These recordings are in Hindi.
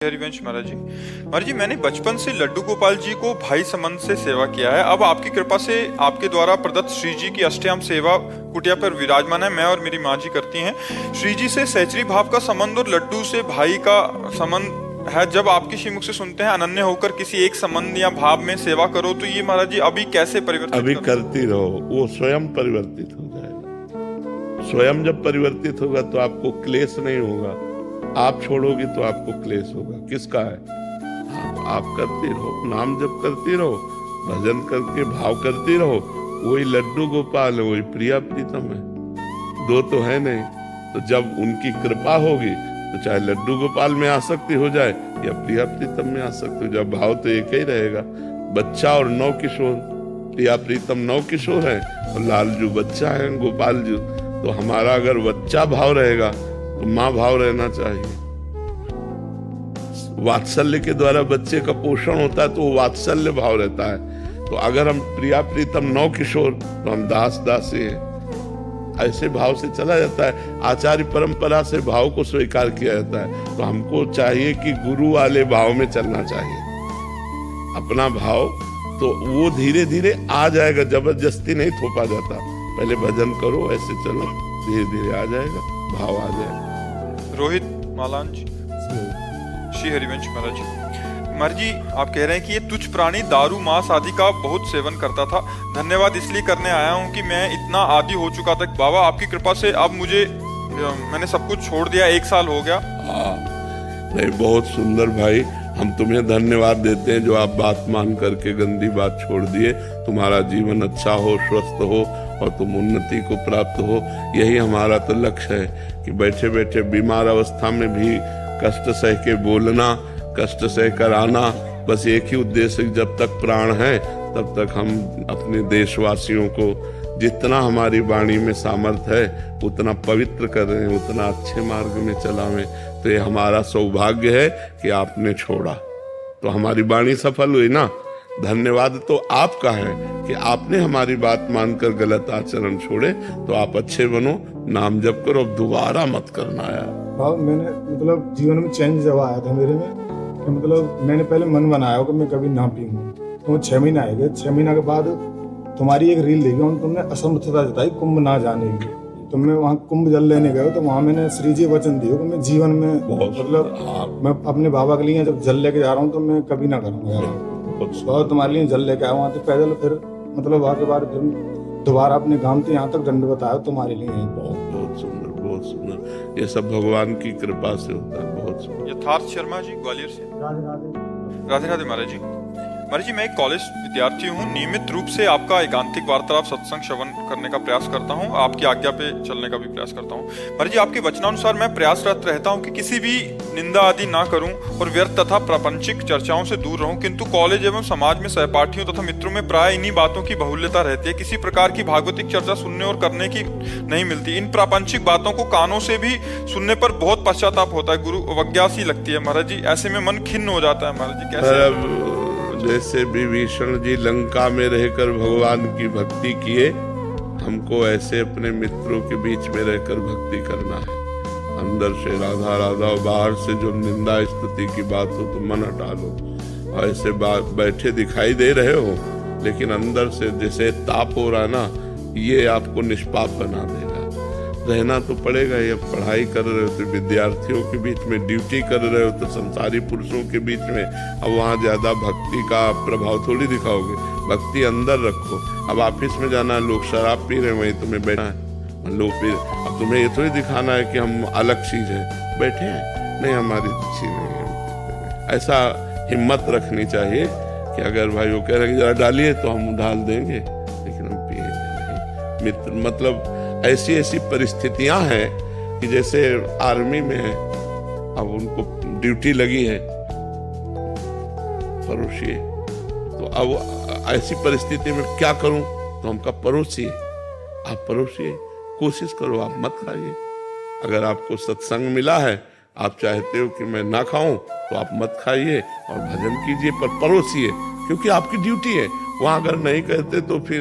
हरिवंश महाराज जी मैंने बचपन से लड्डू गोपाल जी को भाई संबंध से सेवा किया है। अब आपकी कृपा से आपके द्वारा प्रदत्त श्री जी की अष्टयाम सेवा कुटिया पर विराजमान है। मैं और मेरी माँ जी करती हैं। श्री जी से सहचरी भाव का संबंध और लड्डू से भाई का संबंध है। जब आपके श्रीमुख से सुनते हैं अनन्य होकर किसी एक संबंध या भाव में सेवा करो, तो ये महाराज जी अभी कैसे परिवर्तित अभी करती रहो, वो स्वयं परिवर्तित हो जाएगा। स्वयं जब परिवर्तित होगा तो आपको क्लेश नहीं होगा। आप छोड़ोगे तो आपको क्लेश होगा। किसका है? आप करती रहो, नाम जप करती रहो, भजन करके भाव करती रहो। वही लड्डू गोपाल है, वही प्रिया प्रीतम है। दो तो है नहीं। तो जब उनकी कृपा होगी तो चाहे लड्डू गोपाल में आसक्ति हो जाए या प्रिया प्रीतम में आसक्ति हो जाए, भाव तो एक ही रहेगा। बच्चा और नौ किशोर, प्रिया प्रीतम नौ किशोर है और लालजू बच्चा है, गोपाल जी। तो हमारा अगर बच्चा भाव रहेगा तो माँ भाव रहना चाहिए। वात्सल्य के द्वारा बच्चे का पोषण होता है तो वो वात्सल्य भाव रहता है। तो अगर हम प्रिया प्रीतम नौ किशोर तो हम दास दासी हैं। ऐसे भाव से चला जाता है। आचार्य परंपरा से भाव को स्वीकार किया जाता है। तो हमको चाहिए कि गुरु वाले भाव में चलना चाहिए। अपना भाव तो वो धीरे धीरे आ जाएगा, जबरदस्ती नहीं थोपा जाता। पहले भजन करो, ऐसे चलो, धीरे धीरे आ जाएगा, भाव आ जाएगा। रोहित मालान जी, श्री हरिवंश महाराज जी। महाराज जी आप कह रहे हैं कि ये तुच्छ प्राणी दारू मांस आदि का बहुत सेवन करता था। धन्यवाद इसलिए करने आया हूँ कि मैं इतना आदी हो चुका था। बाबा आपकी कृपा से अब मैंने सब कुछ छोड़ दिया। 1 साल हो गया। नहीं, बहुत सुंदर भाई। हम तुम्हें धन्यवाद देते हैं जो आप बात मान करके गंदी बात छोड़ दिए। तुम्हारा जीवन अच्छा हो, स्वस्थ हो और तुम उन्नति को प्राप्त हो। यही हमारा तो लक्ष्य है कि बैठे बैठे बीमार अवस्था में भी कष्ट सह के बोलना, कष्ट सह कर आना। बस एक ही उद्देश्य, जब तक प्राण है तब तक हम अपने देशवासियों को जितना हमारी वाणी में सामर्थ्य है उतना पवित्र कर रहे हैं, उतना अच्छे मार्ग में चलावें। तो ये हमारा सौभाग्य है कि आपने छोड़ा, तो हमारी वाणी सफल हुई ना। धन्यवाद तो आपका है कि आपने हमारी बात मानकर गलत आचरण छोड़े। तो आप अच्छे बनो, नाम जप करो, अब दोबारा मत करना यार। मैंने मतलब जीवन में चेंज जब आया था मेरे में कि मतलब मैंने पहले मन बनाया कि मैं कभी ना पीऊंगा। तो 6 महीने आए गए। 6 महीने के बाद तुम्हारी एक रील देखी और तुमने असमर्थता जताई कुंभ ना जाने की। तो मैं वहाँ कुंभ जल लेने गया, तो वहाँ मैंने श्री जी वचन दिया कि मैं जीवन में मतलब मैं अपने बाबा के लिए जब जल लेके जा रहा हूँ तो मैं कभी ना करूँगा। तो तुम्हारे लिए जल लेके आया वहाँ तो पैदल, फिर मतलब वहाँ के बाद फिर दोबारा अपने गांव से यहाँ तक दंडवत आया तुम्हारे लिए। बहुत सुंदर, बहुत सुंदर। ये सब भगवान की कृपा से होता है। बहुत सुंदर। यथार्थ शर्मा जी ग्वालियर से। राधे राधे। राधे राधे महाराज जी। महाराज जी मैं एक कॉलेज विद्यार्थी हूँ। नियमित रूप से आपका एकांतिक वार्तालाप सत्संग श्रवण करने का प्रयास करता हूँ। आपकी आज्ञा पे चलने का भी प्रयास करता हूँ। महाराज जी आपके वचनानुसार मैं प्रयासरत रहता हूँ कि किसी भी निंदा आदि ना करूं और व्यर्थ तथा प्रापंचिक चर्चाओं से दूर रहूं। किंतु कॉलेज एवं समाज में सहपाठियों तथा मित्रों में प्राय इन्हीं बातों की बहुल्यता रहती है। किसी प्रकार की भागवतिक चर्चा सुनने और करने की नहीं मिलती। इन प्रापंचिक बातों को कानों से भी सुनने पर बहुत पश्चाताप होता है। गुरु अवज्ञा सी लगती है महाराज जी। ऐसे में मन खिन्न हो जाता है महाराज जी। कैसे? जैसे विभीषण जी लंका में रहकर भगवान की भक्ति किए, हमको ऐसे अपने मित्रों के बीच में रहकर भक्ति करना है। अंदर से राधा राधा और बाहर से जो निंदा स्तुति की बात हो तो मन हटा लो। ऐसे बैठे दिखाई दे रहे हो लेकिन अंदर से जैसे ताप हो रहा है ना, ये आपको निष्पाप बना देगा। रहना तो पड़ेगा। ये पढ़ाई कर रहे हो तो विद्यार्थियों के बीच में, ड्यूटी कर रहे हो तो संसारी पुरुषों के बीच में। अब वहाँ ज्यादा भक्ति का प्रभाव थोड़ी दिखाओगे। भक्ति अंदर रखो। अब ऑफिस में जाना है, लोग शराब पी रहे हैं, वहीं तुम्हें बैठना है। लोग फिर अब तुम्हें ये थोड़ी दिखाना है कि हम अलग चीज है, बैठे हैं, नहीं हमारी चीज नहीं है। ऐसा हिम्मत रखनी चाहिए कि अगर भाई वो कह रहे हैं जरा डालिए तो हम डाल देंगे, लेकिन हम पिएंगे नहीं। मित्र मतलब ऐसी ऐसी परिस्थितियां हैं कि जैसे आर्मी में है, अब उनको ड्यूटी लगी है, परोसिए। तो अब ऐसी परिस्थिति में क्या करूं? तो हमका परोसिए, आप परोसिए, कोशिश करो, आप मत खाइए। अगर आपको सत्संग मिला है, आप चाहते हो कि मैं ना खाऊं, तो आप मत खाइए और भजन कीजिए, पर परोसिए, क्योंकि आपकी ड्यूटी है। वहां अगर नहीं कहते तो फिर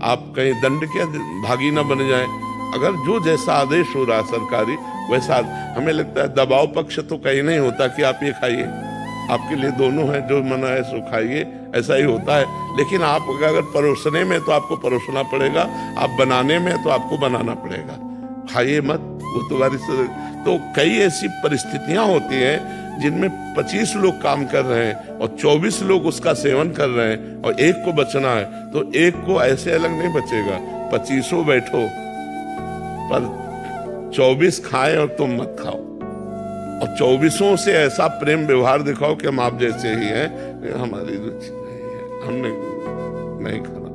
आप कहीं दंड के भागी ना बन जाए। अगर जो जैसा आदेश हो रहा है सरकारी, वैसा हमें लगता है दबाव पक्ष तो कहीं नहीं होता कि आप ये खाइए, आपके लिए दोनों है, जो मना है सो खाइए, ऐसा ही होता है। लेकिन आप अगर परोसने में तो आपको परोसना पड़ेगा, आप बनाने में तो आपको बनाना पड़ेगा। खाइए मत, वो तुम्हारी तो कई ऐसी परिस्थितियां होती हैं जिनमें 25 लोग काम कर रहे हैं और 24 लोग उसका सेवन कर रहे हैं और एक को बचना है, तो एक को ऐसे अलग नहीं बचेगा। 25 बैठो पर 24 खाएं और तुम मत खाओ, और 24 से ऐसा प्रेम व्यवहार दिखाओ कि हम आप जैसे ही हैं, हमारी रुचि नहीं है, हमने नहीं खाना।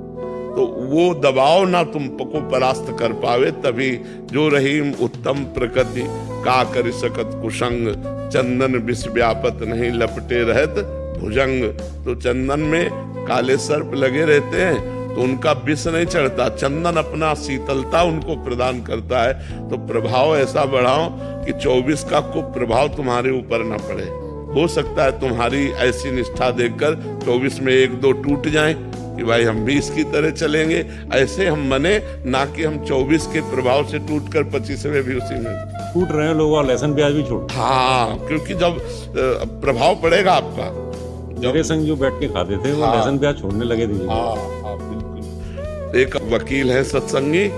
तो वो दबाव ना तुमको परास्त कर पावे, तभी जो रहीम उत्तम प्रकृति का कर सकत कुसंग, चंदन विष व्यापत नहीं लपटे रहत भुजंग। तो चंदन में काले सर्प लगे रहते हैं तो उनका विष नहीं चढ़ता, चंदन अपना शीतलता उनको प्रदान करता है। तो प्रभाव ऐसा बढ़ाओ कि 24 का कुप्रभाव तुम्हारे ऊपर ना पड़े। हो सकता है तुम्हारी ऐसी निष्ठा देखकर 24 में 1-2 टूट जाएं कि भाई हम 20 की तरह चलेंगे, ऐसे हम बने, ना कि हम 24 के प्रभाव से टूटकर 25वें भी उसी में टूट रहे हैं लोग और लहसुन प्याज भी छोड़। हाँ, क्योंकि जब प्रभाव पड़ेगा आपका, मेरे संग जो बैठ के खाते थे वो लहसुन प्याज छोड़ने लगे थे। हाँ बिल्कुल। एक वकील है सत्संगी,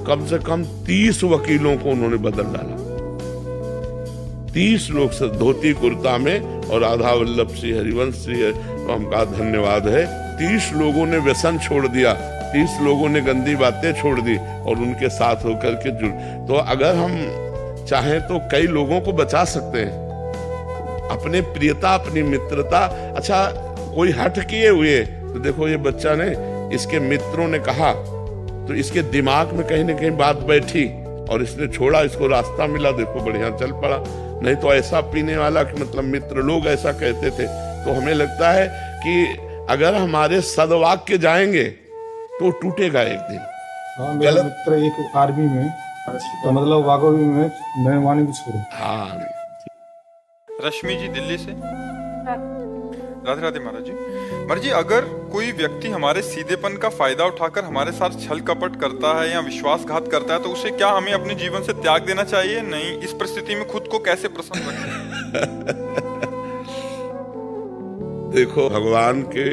कम से कम 30 वकीलों को उन्होंने बदल डाला। 30 लोग धोती कुर्ता में, और राधा वल्लभ श्री हरिवंश श्री हमका धन्यवाद है, 30 लोगों ने व्यसन छोड़ दिया, 30 लोगों ने गंदी बातें छोड़ दी और उनके साथ होकर के जुड़। तो अगर हम चाहें तो कई लोगों को बचा सकते हैं, अपने प्रियता, अपनी मित्रता। अच्छा, कोई हट किए हुए तो देखो ये बच्चा ने, इसके मित्रों ने कहा तो इसके दिमाग में कहीं ना कहीं बात बैठी और इसने छोड़ा, इसको रास्ता मिला, देखो बढ़िया चल पड़ा। नहीं तो ऐसा पीने वाला कि मतलब मित्र लोग ऐसा कहते थे। तो हमें लगता है कि अगर हमारे सद्वाक्य जाएंगे तो टूटेगा एक दिन। हाँ, मेरा मित्र एक आर्मी में, तो मतलब वाकई में मैं वाणी भी छोड़ू। हाँ, रश्मि जी दिल्ली से। राधे राधे महाराज जी। महाराज जी, अगर कोई व्यक्ति हमारे सीधेपन का फायदा उठाकर हमारे साथ छल कपट करता है या विश्वासघात करता है तो उसे क्या हमें अपने जीवन से त्याग देना चाहिए? नहीं, इस परिस्थिति में खुद को कैसे प्रसन्न रखें? देखो भगवान के